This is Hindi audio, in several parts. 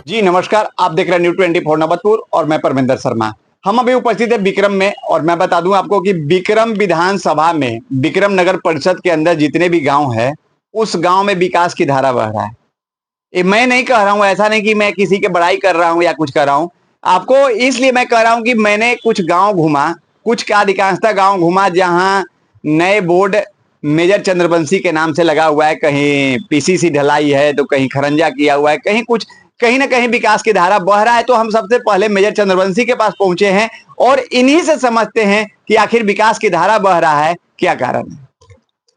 जी नमस्कार, आप देख रहे हैं न्यूज़ 24 नवतपुर और मैं परमिंदर शर्मा। हम अभी उपस्थित है विक्रम में और मैं बता दूं आपको कि विक्रम विधानसभा में विक्रम नगर परिषद के अंदर जितने भी गांव है उस गांव में विकास की धारा बह रहा है। ये मैं नहीं कह रहा हूं, ऐसा नहीं कि मैं किसी की बड़ाई कर रहा हूं या कुछ कर रहा हूं। आपको इसलिए मैं कह रहा हूं कि मैंने कुछ गांव घूमा, कुछ का अधिकांशतः गांव घूमा जहां नए बोर्ड मेजर चंद्रवंशी के नाम से लगा हुआ है, कहीं पीसीसी ढलाई है तो कहीं खरंजा किया हुआ है, कहीं कुछ कहीं ना कहीं विकास की धारा बह रहा है। तो हम सबसे पहले मेजर चंद्रवंशी के पास पहुंचे हैं और इन्हीं से समझते हैं कि आखिर विकास की धारा बह रहा है, क्या कारण है।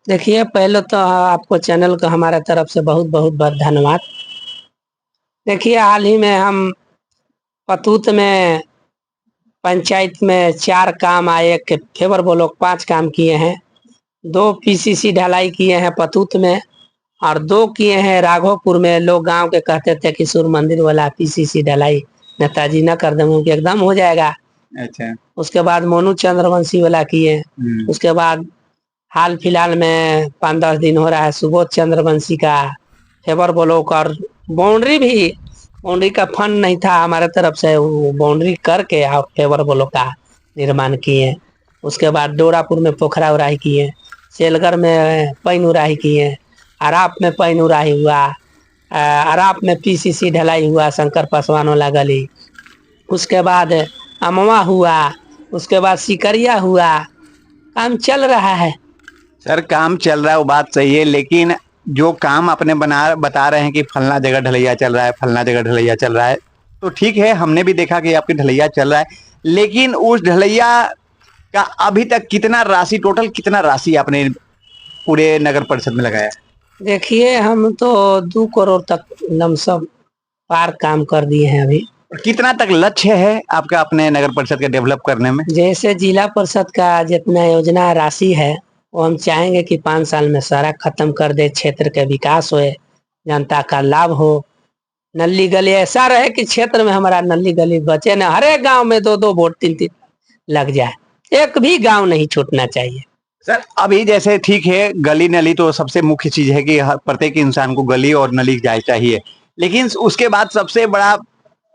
देखिए, पहले तो आपको चैनल का हमारे तरफ से बहुत बहुत बहुत धन्यवाद। देखिए, हाल ही में हम पतूत में पंचायत में 4 काम आए, एक फेवर ब्लॉक 5 काम किए हैं, 2 पीसीसी ढलाई किए हैं पतूत में और 2 किए हैं राघोपुर में। लोग गांव के कहते थे कि सूर्य मंदिर वाला पीसीसी ढलाई नेताजी न कर देंगे कि एकदम हो जाएगा। अच्छा। उसके बाद मोनू चंद्रवंशी वाला किए। उसके बाद हाल फिलहाल में 5-10 दिन हो रहा है सुबोध चंद्रवंशी का फेवर ब्लॉक और बाउंड्री का फंड नहीं था हमारे तरफ से, वो बाउंड्री करके और फेवर ब्लॉक का निर्माण किए। उसके बाद डोरापुर में पोखरा उड़ाही किए, सेलगर में पैन उड़ाही किए, अराप में पैन उड़ाही हुआ, अराप में पीसीसी ढलाई हुआ, शंकर पासवान वाला गली। उसके बाद अमवा हुआ, उसके बाद सिकरिया हुआ। काम चल रहा है सर, काम चल रहा है वो बात सही है, लेकिन जो काम आपने बता रहे हैं कि फलना जगह ढलैया चल रहा है, फलना जगह ढलैया चल रहा है, तो ठीक है, हमने भी देखा कि आपकी ढलैया चल रहा है, लेकिन उस ढलैया का अभी तक टोटल कितना राशि आपने पूरे नगर परिषद में लगाया? देखिए, हम तो 2 करोड़ तक लमसम पार काम कर दिए हैं अभी। कितना तक लक्ष्य है आपका अपने नगर परिषद के डेवलप करने में? जैसे जिला परिषद का जितना योजना राशि है वो हम चाहेंगे कि 5 साल में सारा खत्म कर दे, क्षेत्र के विकास हो, जनता का लाभ हो। नली गली ऐसा रहे कि क्षेत्र में हमारा नली गली बचे न, हर एक गाँव में 2-2 वोट 3-3 लग जाए, एक भी गाँव नहीं छूटना चाहिए। सर, अभी जैसे ठीक है, गली नली तो सबसे मुख्य चीज है कि प्रत्येक इंसान को गली और नली जाए चाहिए, लेकिन उसके बाद सबसे बड़ा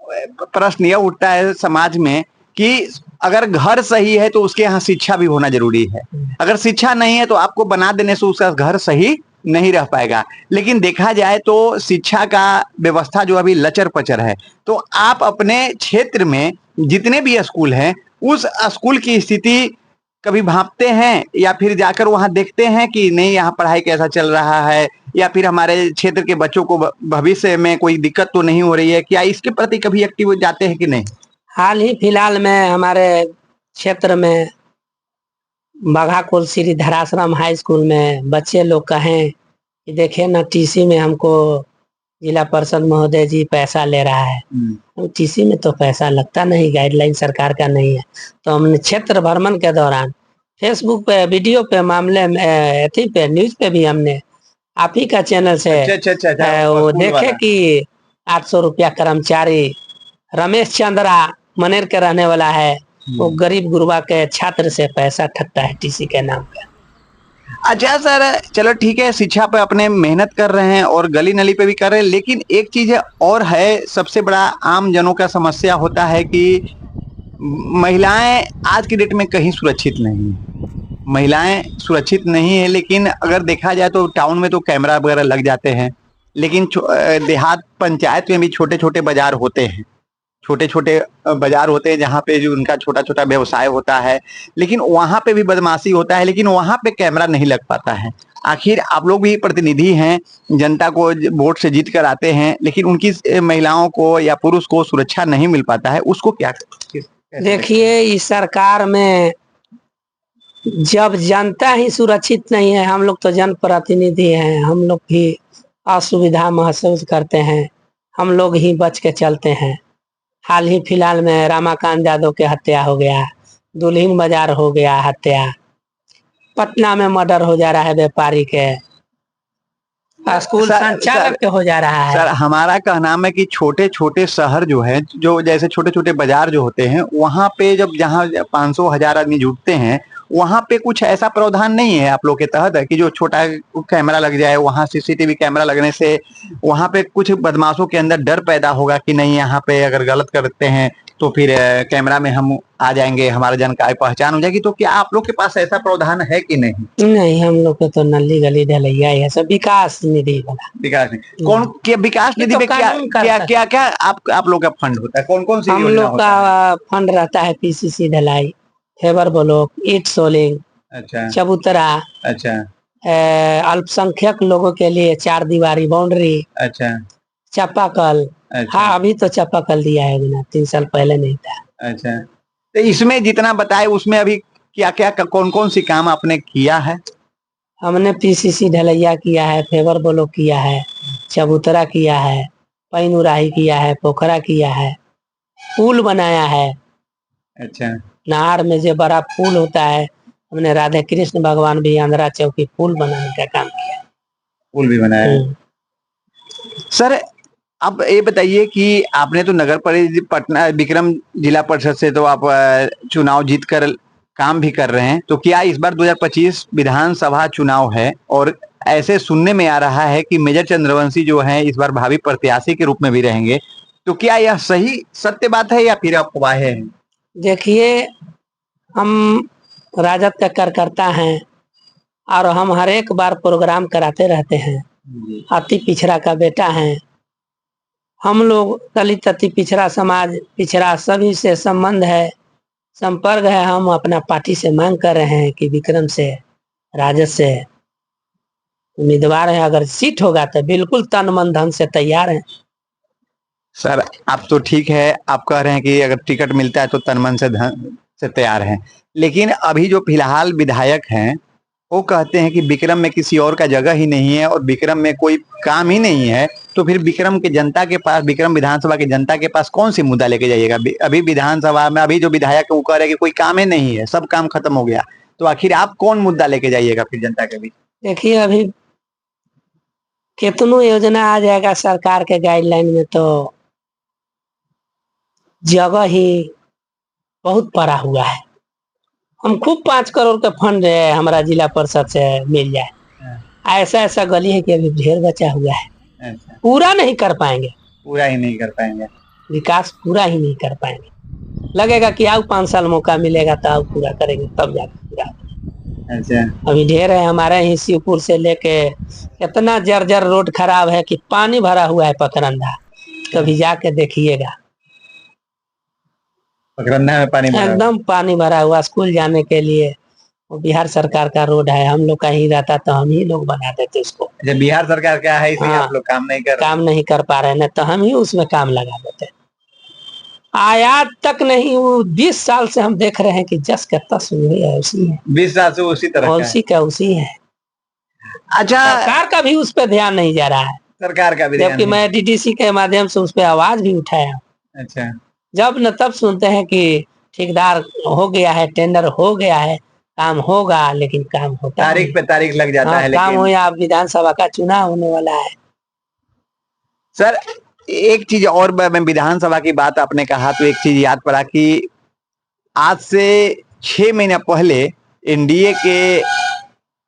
प्रश्न यह उठता है समाज में कि अगर घर सही है तो उसके यहाँ शिक्षा भी होना जरूरी है। अगर शिक्षा नहीं है तो आपको बना देने से उसका घर सही नहीं रह पाएगा। लेकिन देखा जाए तो शिक्षा का व्यवस्था जो अभी लचर पचर है, तो आप अपने क्षेत्र में जितने भी स्कूल हैं उस स्कूल की स्थिति कभी भांपते हैं या फिर जाकर वहां देखते हैं कि नहीं यहाँ पढ़ाई कैसा चल रहा है, या फिर हमारे क्षेत्र के बच्चों को भविष्य में कोई दिक्कत तो नहीं हो रही है, क्या इसके प्रति कभी एक्टिव जाते हैं कि नहीं? हाल ही फिलहाल में हमारे क्षेत्र में बघाकुल श्री धराश्रम हाई स्कूल में बच्चे लोग कहें कि देखे ना, टीसी में हमको जिला परिषद महोदय जी पैसा ले रहा है। टीसी में तो पैसा लगता नहीं, गाइडलाइन सरकार का नहीं है। तो हमने क्षेत्र भ्रमण के दौरान फेसबुक पे, वीडियो पे, मामले में पे, न्यूज पे भी हमने आप ही का चैनल से वो देखे कि 800 रुपया कर्मचारी रमेश चंद्रा मनेर के रहने वाला है, वो गरीब गुरबा के छात्र से पैसा ठगता है टीसी के नाम पे। अच्छा सर, चलो ठीक है, शिक्षा पे अपने मेहनत कर रहे हैं और गली नली पे भी कर रहे हैं, लेकिन एक चीज और है, सबसे बड़ा आम जनों का समस्या होता है कि महिलाएं आज की डेट में कहीं सुरक्षित नहीं है। महिलाएं सुरक्षित नहीं है, लेकिन अगर देखा जाए तो टाउन में तो कैमरा वगैरह लग जाते हैं, लेकिन देहात पंचायत में भी छोटे छोटे बाजार होते हैं, छोटे छोटे बाजार होते हैं जहाँ पे जो उनका छोटा छोटा व्यवसाय होता है, लेकिन वहां पे भी बदमाशी होता है, लेकिन वहां पे कैमरा नहीं लग पाता है। आखिर आप लोग भी प्रतिनिधि हैं, जनता को वोट से जीत कर आते हैं, लेकिन उनकी महिलाओं को या पुरुष को सुरक्षा नहीं मिल पाता है, उसको क्या? देखिए, इस सरकार में जब जनता ही सुरक्षित नहीं है, हम लोग तो जनप्रतिनिधि हैं, हम लोग भी असुविधा महसूस करते हैं, हम लोग ही बच के चलते हैं। हाल ही फिलहाल में रामाकांत यादव के हत्या हो गया, दुल्हिन बाजार हो गया हत्या, पटना में मर्डर हो जा रहा है व्यापारी के, स्कूल संचालक के हो जा रहा है। सर, हमारा कहना है कि छोटे छोटे शहर जो है, जो जैसे छोटे छोटे बाजार जो होते हैं, वहां पे जब जहाँ 500-1000 आदमी जुटते हैं, वहां पे कुछ ऐसा प्रावधान नहीं है आप लोग के तहत है कि जो छोटा कैमरा लग जाए, वहां सीसीटीवी कैमरा लगने से वहां पे कुछ बदमाशों के अंदर डर पैदा होगा कि नहीं यहाँ पे अगर गलत करते हैं तो फिर कैमरा में हम आ जाएंगे, हमारा जानकारी पहचान हो जाएगी। तो क्या आप लोग के पास ऐसा प्रावधान है कि नहीं? नहीं, हम लोग को तो नली गली ढलैया है, सब विकास निधि वाला। विकास निधि कौन क्या? विकास ये निधि तो में क्या कानून करता क्या है। क्या क्या आप लोग का फंड होता है? कौन कौन सी हम योजना लोग होता है? का फंड रहता है पीसीसी ढलाई, फेबर ब्लॉक, ईट सोलिंग, अच्छा चबूतरा, अच्छा अल्पसंख्यक लोगों के लिए 4 दीवारी बाउंड्री, अच्छा चापाकल। अच्छा हाँ, अभी तो चापाकल दिया है ना, 3 साल पहले नहीं था। अच्छा। तो इसमें जितना बताए उसमें अभी क्या क्या कौन कौन सी काम आपने किया है? हमने पीसीसी ढलैया किया है, फेबर ब्लॉक किया है, चबूतरा किया है, पैन उड़ाही किया है, पोखरा किया है, पुल बनाया है। अच्छा नहर में जो बड़ा पुल होता है, हमने राधे कृष्ण भगवान भी आंध्रा चौकी पुल बनाने का काम किया। पुल भी बनाया है। हम्म। सर अब ये बताइए कि आपने तो नगर परिषद पटना विक्रम जिला परिषद से तो आप चुनाव जीत कर काम भी कर रहे हैं, तो क्या इस बार 2025 विधानसभा चुनाव है और ऐसे सुनने में आ रहा है कि मेजर चंद्रवंशी जो हैं इस बार भावी प्रत्याशी के रूप में भी रहेंगे, तो क्या यह सही सत्य बात है या फिर अफवाहें हैं? देखिए, हम राजद का कार्यकर्ता हैं और हम हर एक बार प्रोग्राम कराते रहते हैं। अति पिछड़ा का बेटा है, हम लोग दलित अति पिछड़ा समाज पिछड़ा सभी से संबंध है, संपर्क है। हम अपना पार्टी से मांग कर रहे हैं कि विक्रम से, राजद से उम्मीदवार है, अगर सीट होगा तो बिल्कुल तन मन धन से तैयार है। सर आप तो ठीक है, आप कह रहे हैं कि अगर टिकट मिलता है तो तन मन से धन से तैयार हैं, लेकिन अभी जो फिलहाल विधायक हैं वो कहते हैं कि विक्रम में किसी और का जगह ही नहीं है और विक्रम में कोई काम ही नहीं है, तो फिर विक्रम के जनता के पास, विक्रम विधानसभा की जनता के पास कौन सी मुद्दा लेके जाइएगा? अभी विधानसभा में अभी जो विधायक है वो कह रहे हैं कि कोई काम ही नहीं है, सब काम खत्म हो गया, तो आखिर आप कौन मुद्दा लेके जाइएगा फिर जनता के बीच? देखिए, अभी कितनों योजना आ जाएगा सरकार के गाइडलाइन में, तो जगह ही बहुत पड़ा हुआ है। हम खूब 5 करोड़ का फंड हमारा जिला परिषद से मिल जाए, ऐसा ऐसा गली है कि अभी ढेर बचा हुआ है, पूरा नहीं कर पाएंगे, पूरा ही नहीं कर पाएंगे, विकास पूरा ही नहीं कर पाएंगे। लगेगा कि आओ 5 साल मौका मिलेगा तो आओ पूरा करेंगे, तब जाकर पूरा। अच्छा अभी ढेर है हमारे ही शिवपुर से लेके, इतना जर्जर रोड खराब है कि पानी भरा हुआ है पकरंदा, कभी जाके देखिएगा। पकरंदा में पानी भरा एकदम पानी भरा हुआ, स्कूल जाने के लिए वो बिहार सरकार का रोड है, हम लोग का ही रहता तो हम ही लोग बना देते उसको। जब बिहार सरकार क्या है इसलिए हाँ, आप लोग काम नहीं कर रहे? काम नहीं कर पा रहे ना, तो हम ही उसमें काम लगा देते। आयात तक नहीं, वो 20 साल से हम देख रहे हैं कि जस का तस वही है, उसी है, 20 साल से उसी तरह का है। उसी का उसी है। अच्छा, सरकार का भी उस पर ध्यान नहीं जा रहा है, सरकार का भी ध्यान जबकि नहीं। मैं डीडीसी के माध्यम से उस पर आवाज भी उठाया। अच्छा जब न तब सुनते हैं कि ठेकेदार हो गया है, टेंडर हो गया है, काम होगा, लेकिन काम होता तारीख नहीं। पे तारीख लग जाता है, काम हो, लेकिन या विधानसभा का चुनाव होने वाला है। सर एक चीज और, मैं विधानसभा की बात आपने कहा तो एक चीज याद पड़ा कि आज से 6 महीना पहले एनडीए के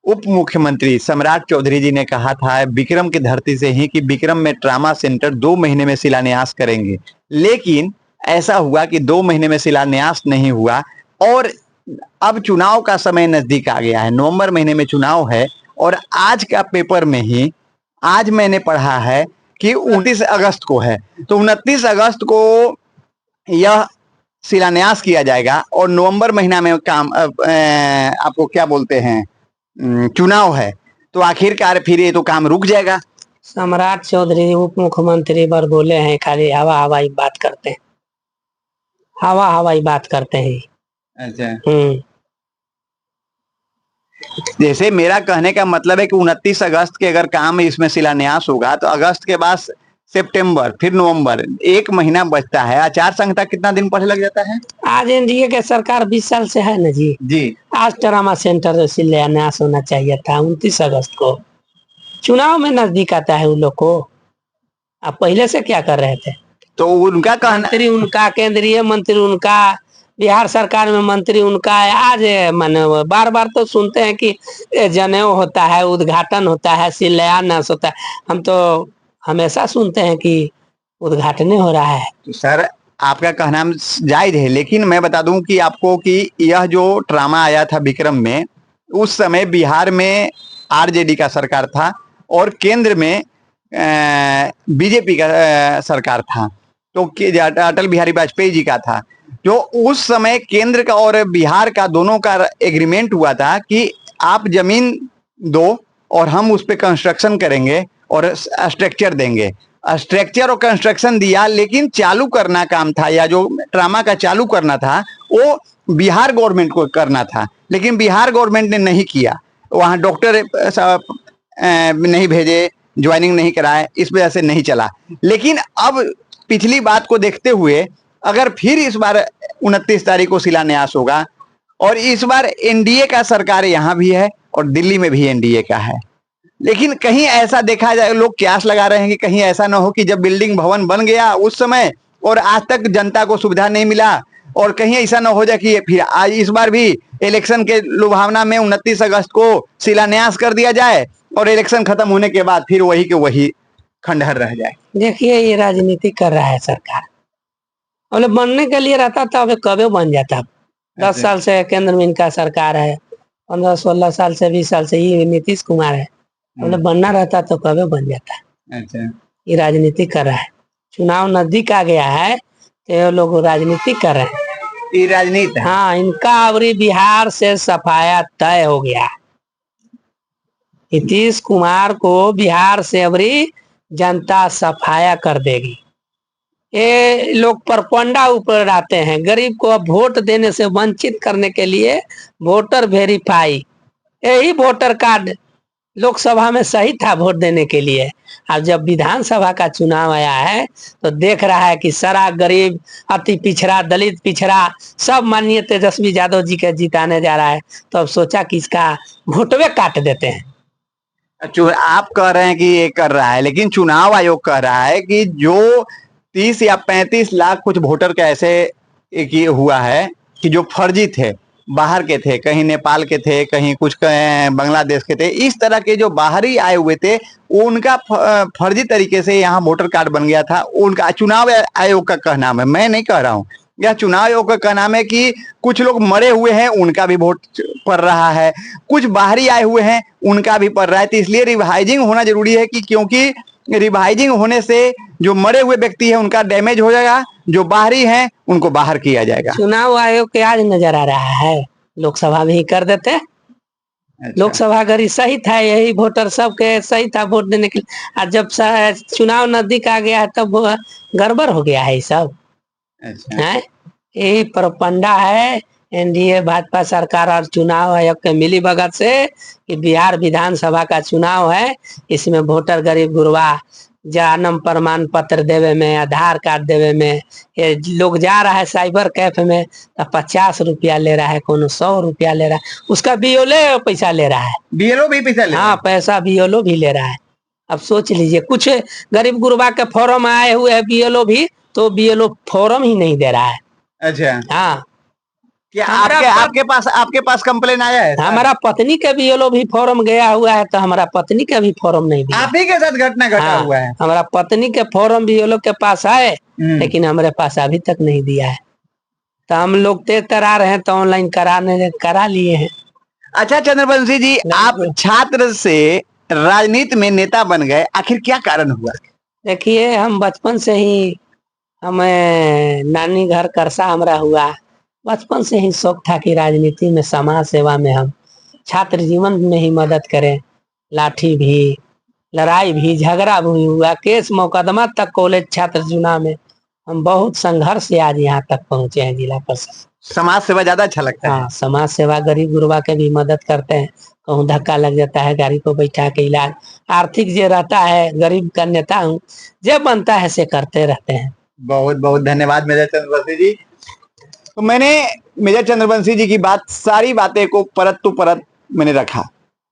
उप मुख्यमंत्री सम्राट चौधरी जी ने कहा था विक्रम की धरती से ही कि विक्रम में ट्रामा सेंटर 2 महीने में शिलान्यास करेंगे, लेकिन ऐसा हुआ कि 2 महीने में शिलान्यास नहीं हुआ और अब चुनाव का समय नजदीक आ गया है, नवंबर महीने में चुनाव है और आज का पेपर में ही आज मैंने पढ़ा है कि 29 अगस्त को है, तो 29 अगस्त को यह शिलान्यास किया जाएगा और नवंबर महीना में काम आपको क्या बोलते हैं चुनाव है, तो आखिरकार फिर ये तो काम रुक जाएगा। सम्राट चौधरी उप मुख्यमंत्री बार बोले हैं, खाली हवा हवाई बात करते हैं, हवा हवाई बात करते हैं। अच्छा, जैसे मेरा कहने का मतलब है कि 29 अगस्त के अगर काम इसमें शिलान्यास होगा तो अगस्त के बाद सितंबर, फिर नवंबर, 1 महीना बचता है। आचार संहिता कितना दिन पहले लग जाता है? आज एनडीए के सरकार 20 साल से है ना जी। आज ट्रामा सेंटर शिलान्यास होना चाहिए था 29 अगस्त को, चुनाव में नजदीक आता है उन लोग को। आप पहले से क्या कर रहे थे? तो उनका कहना, मंत्री उनका, केंद्रीय मंत्री उनका, बिहार सरकार में मंत्री उनका है आज माने बार बार तो सुनते हैं कि जनेऊ होता है, उद्घाटन होता है, शिलान्यास होता है। हम तो हमेशा सुनते हैं कि उद्घाटन हो रहा है। तो सर आपका कहना जायज है, लेकिन मैं बता दूं कि आपको कि यह जो ड्रामा आया था विक्रम में, उस समय बिहार में आरजेडी का सरकार था और केंद्र में बीजेपी का सरकार था, तो अटल बिहारी वाजपेयी जी का था। जो उस समय केंद्र का और बिहार का दोनों का एग्रीमेंट हुआ था कि आप जमीन दो और हम उस पर कंस्ट्रक्शन करेंगे और स्ट्रक्चर देंगे। स्ट्रक्चर और कंस्ट्रक्शन दिया, लेकिन चालू करना काम था या जो ड्रामा का चालू करना था वो बिहार गवर्नमेंट को करना था, लेकिन बिहार गवर्नमेंट ने नहीं किया। वहाँ डॉक्टर नहीं भेजे, ज्वाइनिंग नहीं कराए, इस वजह से नहीं चला। लेकिन अब पिछली बात को देखते हुए अगर फिर इस बार 29 तारीख को शिलान्यास होगा और इस बार एनडीए का सरकार यहाँ भी है और दिल्ली में भी एनडीए का है, लेकिन कहीं ऐसा देखा जाए, लोग क्यास लगा रहे हैं कि कहीं ऐसा ना हो कि जब बिल्डिंग भवन बन गया उस समय और आज तक जनता को सुविधा नहीं मिला, और कहीं ऐसा ना हो जाए कि फिर आज इस बार भी इलेक्शन के लुभावना में 29 अगस्त को शिलान्यास कर दिया जाए और इलेक्शन खत्म होने के बाद फिर वही के वही खंडहर रह जाए। देखिए ये राजनीति कर रहा है सरकार। अब बनने के लिए रहता था, अब कब बन जाता। 10 साल से केंद्र में इनका सरकार है, 15-16 साल से 20 साल से ये नीतीश कुमार है। मतलब बनना रहता तो कब बन जाता। अच्छा, ये राजनीति कर रहा है। चुनाव नजदीक आ गया है तो ये लोग राजनीति कर रहे हैं। ये राजनीति है। हाँ, इनका अबरी बिहार से सफाया तय हो गया। नीतीश कुमार को बिहार से अबरी जनता सफाया कर देगी। ये लोग परपंडा ऊपर आते हैं, गरीब को अब वोट देने से वंचित करने के लिए वोटर वेरीफाई, यही वोटर कार्ड लोकसभा में सही था वोट देने के लिए। अब जब विधानसभा का चुनाव आया है तो देख रहा है कि सारा गरीब, अति पिछड़ा, दलित पिछड़ा सब माननीय तेजस्वी यादव जी के जिताने जा रहा है, तो अब सोचा कि इसका वोटवे काट देते हैं। आप कह रहे हैं कि ये कर रहा है, लेकिन चुनाव आयोग कह रहा है कि जो 30 या 35 लाख कुछ वोटर का ऐसे एक ये हुआ है कि जो फर्जी थे, बाहर के थे, कहीं नेपाल के थे, कहीं कुछ बांग्लादेश के थे, इस तरह के जो बाहरी आए हुए थे वो उनका फर्जी तरीके से यहाँ वोटर कार्ड बन गया था। उनका चुनाव आयोग का कहना है, मैं नहीं कह रहा हूँ, यह चुनाव आयोग का कहना है कि कुछ लोग मरे हुए हैं उनका भी वोट पड़ रहा है, कुछ बाहरी आए हुए हैं उनका भी पड़ रहा है। तो इसलिए रिवाइजिंग होना जरूरी है कि क्योंकि रिवाइजिंग होने से जो मरे हुए व्यक्ति है उनका डैमेज हो जाएगा, जो बाहरी हैं उनको बाहर किया जाएगा। चुनाव आयोग के आज नजर आ रहा है, लोकसभा में ही कर देते। अच्छा। लोकसभा अगर सही था, यही वोटर सबके सही था वोट देने के लिए, आज जब चुनाव नजदीक आ गया है तब गड़बड़ हो गया है ये सब। अच्छा। है यही प्रपंडा है एनडीए भाजपा सरकार और चुनाव आयोग के मिली भगत से कि बिहार विधानसभा का चुनाव है, इसमें वोटर गरीब गुरबा जन्म प्रमाण पत्र देवे में, आधार कार्ड देवे में, ये लोग जा रहा है साइबर कैफे में तो 50 रुपया ले रहा है, कोनो 100 रुपया ले रहा है, उसका बीओले पैसा ले रहा है, बीएलओ भी पैसा ले रहा है। हाँ पैसा बीओलो भी ले रहा है। अब सोच लीजिए, कुछ गरीब गुरबा के फॉर्म आए हुए है बीएलओ भी, तो बीएलओ फॉर्म ही नहीं दे रहा है। अच्छा, हाँ, क्या आपके पास कंप्लेन आया है? हमारा पत्नी का बीएलओ भी फॉर्म गया हुआ है, तो हमारा पत्नी का भी फॉर्म नहीं दिया। आप ही के साथ घटना घटा हाँ, हुआ है? हमारा पत्नी के फॉर्म बीएलओ के पास है, लेकिन हमारे पास अभी तक नहीं दिया है, तो हम लोग तेज तरा रहे हैं, तो ऑनलाइन करा लिए हैं। अच्छा चंद्रवंशी जी, आप छात्र से राजनीति में नेता बन गए, आखिर क्या कारण हुआ? देखिए, हम बचपन से ही, हमें नानी घर करसा हमारा हुआ, बचपन से ही शौक था कि राजनीति में, समाज सेवा में हम छात्र जीवन में ही मदद करें। लाठी भी, लड़ाई भी, झगड़ा भी हुआ, केस मुकदमा तक कॉलेज छात्र चुनाव में हम बहुत संघर्ष से आज यहाँ तक पहुंचे हैं, जिला परिषद। समाज सेवा ज्यादा अच्छा लगता है? हाँ, समाज सेवा, गरीब गुरबा के भी मदद करते हैं, कहूँ धक्का लग जाता है गाड़ी को बैठा के इलाज, आर्थिक जो रहता है, गरीब का नेता हूँ, जो बनता है से करते रहते हैं। बहुत बहुत धन्यवाद मेजर चंद्रवंशी जी। तो मैंने मेजर चंद्रवंशी जी की सारी बातें को परत तो परत मैंने रखा।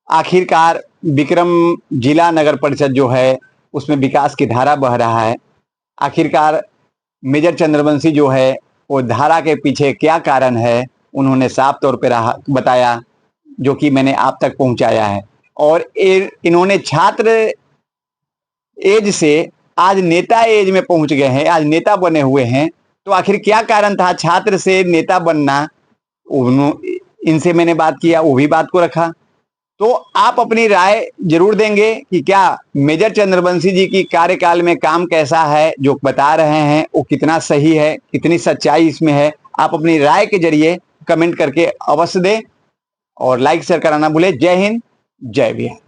आखिरकार विक्रम जिला नगर परिषद जो है उसमें विकास की धारा बह रहा है। आखिरकार मेजर चंद्रवंशी जो है वो धारा के पीछे क्या कारण है उन्होंने साफ तौर पे बताया, जो कि मैंने आप तक पहुंचाया है। और इन्होंने छात्र एज से आज नेता एज में पहुंच गए हैं, आज नेता बने हुए हैं। तो आखिर क्या कारण था छात्र से नेता बनना? इनसे मैंने बात किया, वो भी बात को रखा। तो आप अपनी राय जरूर देंगे कि क्या मेजर चंद्रवंशी जी की कार्यकाल में काम कैसा है, जो बता रहे हैं वो कितना सही है, कितनी सच्चाई इसमें है। आप अपनी राय के जरिए कमेंट करके अवश्य दें और लाइक शेयर कराना भूलें। जय हिंद, जय बिहार।